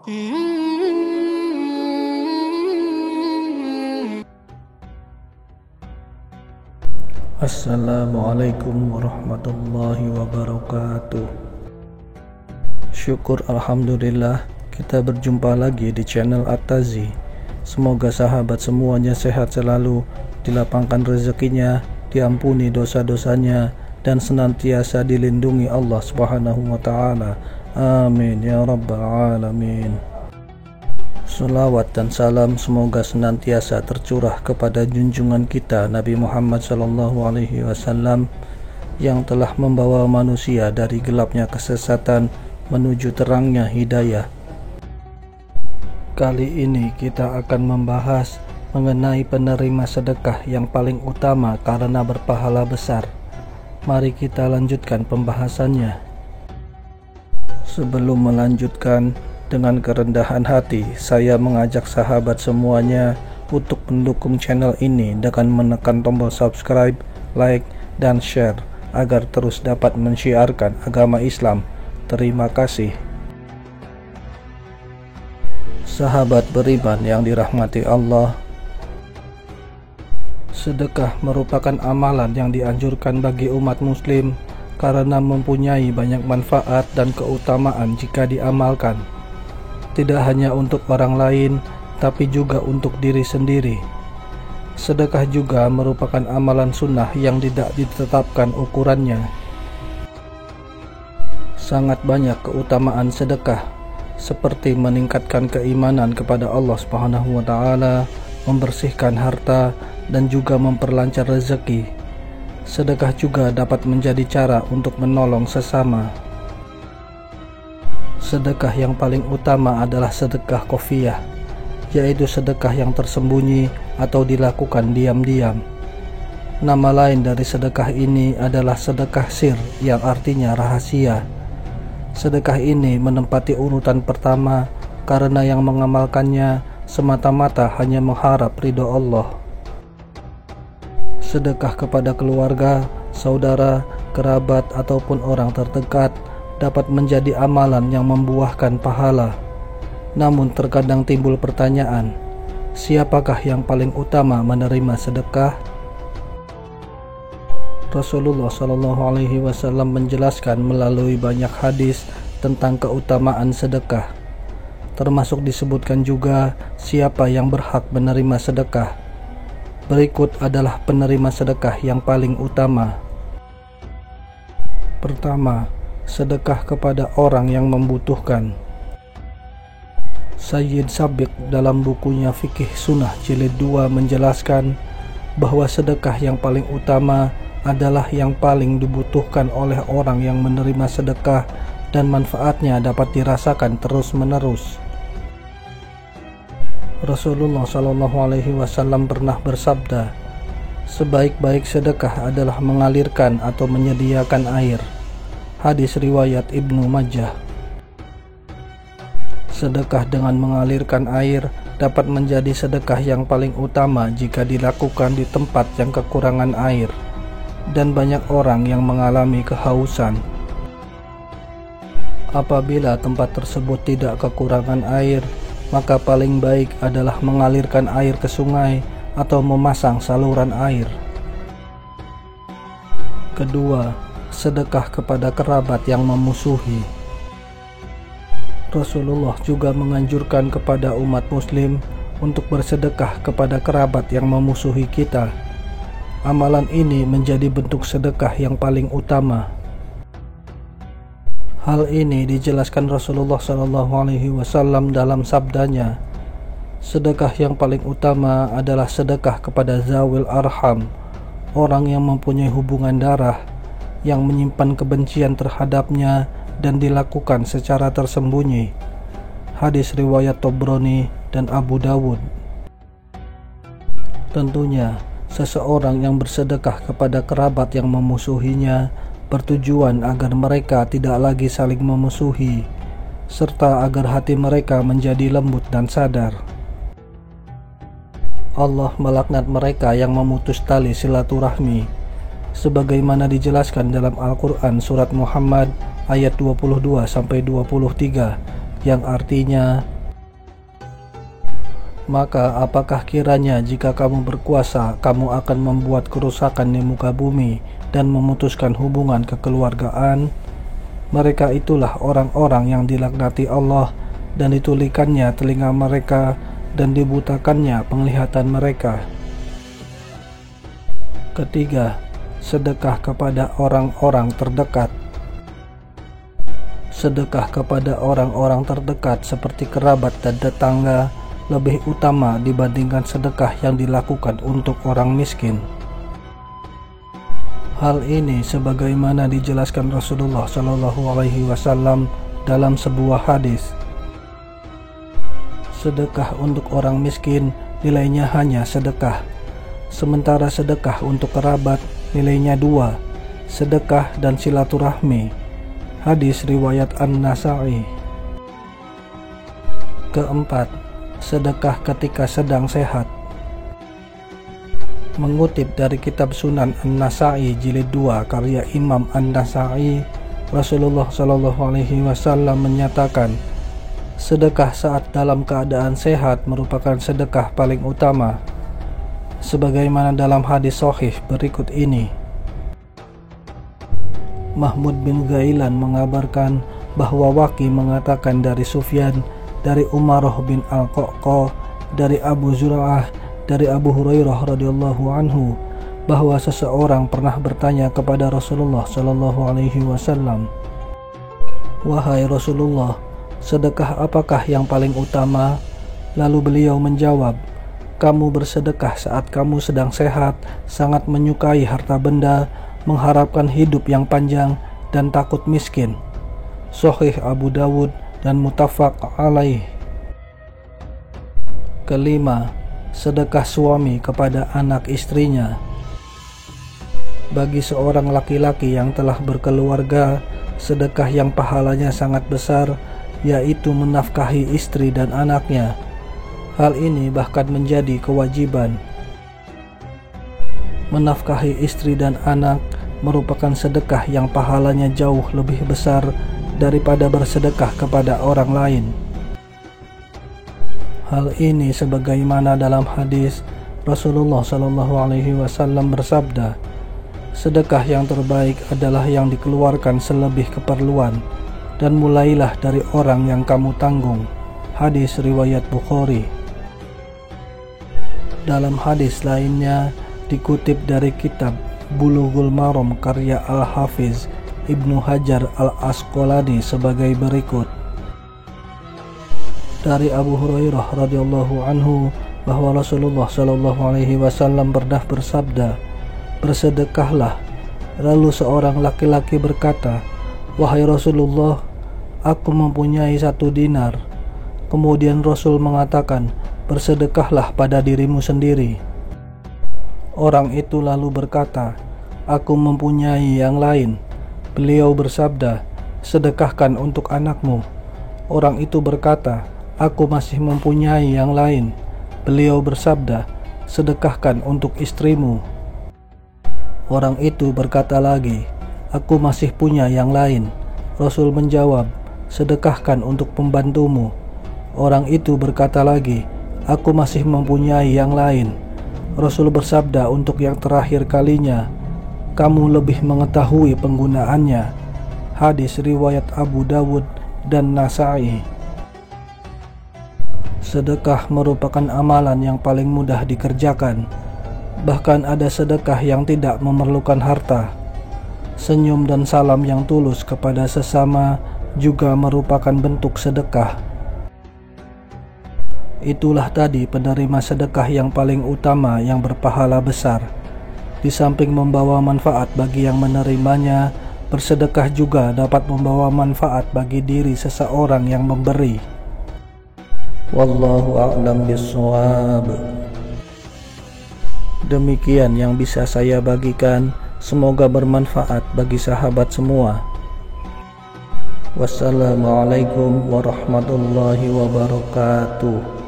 Assalamualaikum warahmatullahi wabarakatuh. Syukur alhamdulillah kita berjumpa lagi di channel At-Tazi. Semoga sahabat semuanya sehat selalu, dilapangkan rezekinya, diampuni dosa-dosanya, dan senantiasa dilindungi Allah Subhanahu wa taala. Amin ya rabbal alamin. Salawat dan salam semoga senantiasa tercurah kepada junjungan kita Nabi Muhammad SAW yang telah membawa manusia dari gelapnya kesesatan menuju terangnya hidayah. Kali ini kita akan membahas mengenai penerima sedekah yang paling utama karena berpahala besar. Mari kita lanjutkan pembahasannya. Sebelum melanjutkan, dengan kerendahan hati, saya mengajak sahabat semuanya untuk mendukung channel ini dengan menekan tombol subscribe, like, dan share agar terus dapat mensiarkan agama Islam. Terima kasih. Sahabat beriman yang dirahmati Allah, sedekah merupakan amalan yang dianjurkan bagi umat muslim karena mempunyai banyak manfaat dan keutamaan jika diamalkan. Tidak hanya untuk orang lain, tapi juga untuk diri sendiri. Sedekah juga merupakan amalan sunnah yang tidak ditetapkan ukurannya. Sangat banyak keutamaan sedekah, seperti meningkatkan keimanan kepada Allah Subhanahu wa taala, membersihkan harta, dan juga memperlancar rezeki. Sedekah juga dapat menjadi cara untuk menolong sesama. Sedekah yang paling utama adalah sedekah khofiyah, yaitu sedekah yang tersembunyi atau dilakukan diam-diam. Nama lain dari sedekah ini adalah sedekah sir, yang artinya rahasia. Sedekah ini menempati urutan pertama karena yang mengamalkannya semata-mata hanya mengharap ridho Allah. Sedekah kepada keluarga, saudara, kerabat, ataupun orang terdekat dapat menjadi amalan yang membuahkan pahala. Namun terkadang timbul pertanyaan, siapakah yang paling utama menerima sedekah? Rasulullah SAW menjelaskan melalui banyak hadis tentang keutamaan sedekah. Termasuk disebutkan juga siapa yang berhak menerima sedekah. Berikut adalah penerima sedekah yang paling utama. Pertama, sedekah kepada orang yang membutuhkan. Sayyid Sabiq dalam bukunya Fikih Sunnah Jilid 2 menjelaskan bahwa sedekah yang paling utama adalah yang paling dibutuhkan oleh orang yang menerima sedekah dan manfaatnya dapat dirasakan terus-menerus. Rasulullah SAW pernah bersabda, sebaik-baik sedekah adalah mengalirkan atau menyediakan air. Hadis riwayat Ibnu Majah. Sedekah dengan mengalirkan air dapat menjadi sedekah yang paling utama jika dilakukan di tempat yang kekurangan air dan banyak orang yang mengalami kehausan. Apabila tempat tersebut tidak kekurangan air, maka paling baik adalah mengalirkan air ke sungai atau memasang saluran air. Kedua, sedekah kepada kerabat yang memusuhi. Rasulullah juga menganjurkan kepada umat muslim untuk bersedekah kepada kerabat yang memusuhi kita. Amalan ini menjadi bentuk sedekah yang paling utama. Hal ini dijelaskan Rasulullah SAW dalam sabdanya, sedekah yang paling utama adalah sedekah kepada zawil arham, orang yang mempunyai hubungan darah, yang menyimpan kebencian terhadapnya dan dilakukan secara tersembunyi. Hadis riwayat Tobroni dan Abu Dawud. Tentunya, seseorang yang bersedekah kepada kerabat yang memusuhinya bertujuan agar mereka tidak lagi saling memusuhi, serta agar hati mereka menjadi lembut dan sadar. Allah melaknat mereka yang memutus tali silaturahmi, sebagaimana dijelaskan dalam Al-Quran surat Muhammad ayat 22-23 yang artinya, maka apakah kiranya jika kamu berkuasa, kamu akan membuat kerusakan di muka bumi dan memutuskan hubungan kekeluargaan? Mereka itulah orang-orang yang dilaknati Allah, dan ditulikannya telinga mereka dan dibutakannya penglihatan mereka. Ketiga, sedekah kepada orang-orang terdekat. Sedekah kepada orang-orang terdekat seperti kerabat dan tetangga lebih utama dibandingkan sedekah yang dilakukan untuk orang miskin. Hal ini sebagaimana dijelaskan Rasulullah SAW dalam sebuah hadis. Sedekah untuk orang miskin nilainya hanya sedekah, sementara sedekah untuk kerabat nilainya 2, sedekah dan silaturahmi. Hadis riwayat An-Nasa'i. Keempat, sedekah ketika sedang sehat. Mengutip dari kitab Sunan An-Nasa'i jilid 2 karya Imam An-Nasa'i, Rasulullah SAW menyatakan, sedekah saat dalam keadaan sehat merupakan sedekah paling utama, sebagaimana dalam hadis sahih berikut ini. Mahmud bin Ghailan mengabarkan bahwa Waqi mengatakan dari Sufyan, dari Umarah bin Al-Qaqqa, dari Abu Zur'ah, dari Abu Hurairah radhiyallahu anhu, bahwa seseorang pernah bertanya kepada Rasulullah SAW, "Wahai Rasulullah, sedekah apakah yang paling utama?" Lalu beliau menjawab, "Kamu bersedekah saat kamu sedang sehat, sangat menyukai harta benda, mengharapkan hidup yang panjang, dan takut miskin." Sahih Abu Dawud dan muttafaq alaih. Kelima, sedekah suami kepada anak istrinya. Bagi seorang laki-laki yang telah berkeluarga, sedekah yang pahalanya sangat besar, yaitu menafkahi istri dan anaknya. Hal ini bahkan menjadi kewajiban. Menafkahi istri dan anak merupakan sedekah yang pahalanya jauh lebih besar daripada bersedekah kepada orang lain. Hal ini sebagaimana dalam hadis Rasulullah SAW bersabda, sedekah yang terbaik adalah yang dikeluarkan selebih keperluan, dan mulailah dari orang yang kamu tanggung. Hadis riwayat Bukhari. Dalam hadis lainnya dikutip dari kitab Bulughul Maram karya Al-Hafiz Ibnu Hajar Al-Asqalani sebagai berikut. Dari Abu Hurairah radhiyallahu anhu bahwa Rasulullah SAW pernah bersabda, "Bersedekahlah." Lalu seorang laki-laki berkata, "Wahai Rasulullah, aku mempunyai 1 dinar." Kemudian Rasul mengatakan, "Bersedekahlah pada dirimu sendiri." Orang itu lalu berkata, "Aku mempunyai yang lain." Beliau bersabda, "Sedekahkan untuk anakmu." Orang itu berkata, "Aku masih mempunyai yang lain." Beliau bersabda, "Sedekahkan untuk istrimu." Orang itu berkata lagi, "Aku masih punya yang lain." Rasul menjawab, "Sedekahkan untuk pembantumu." Orang itu berkata lagi, "Aku masih mempunyai yang lain." Rasul bersabda untuk yang terakhir kalinya, "Kamu lebih mengetahui penggunaannya." Hadis riwayat Abu Dawud dan Nasa'i. Sedekah merupakan amalan yang paling mudah dikerjakan. Bahkan ada sedekah yang tidak memerlukan harta. Senyum dan salam yang tulus kepada sesama juga merupakan bentuk sedekah. Itulah tadi penerima sedekah yang paling utama yang berpahala besar. Di samping membawa manfaat bagi yang menerimanya, bersedekah juga dapat membawa manfaat bagi diri seseorang yang memberi. Wallahu a'lam bishawab. Demikian yang bisa saya bagikan, semoga bermanfaat bagi sahabat semua. Wassalamualaikum warahmatullahi wabarakatuh.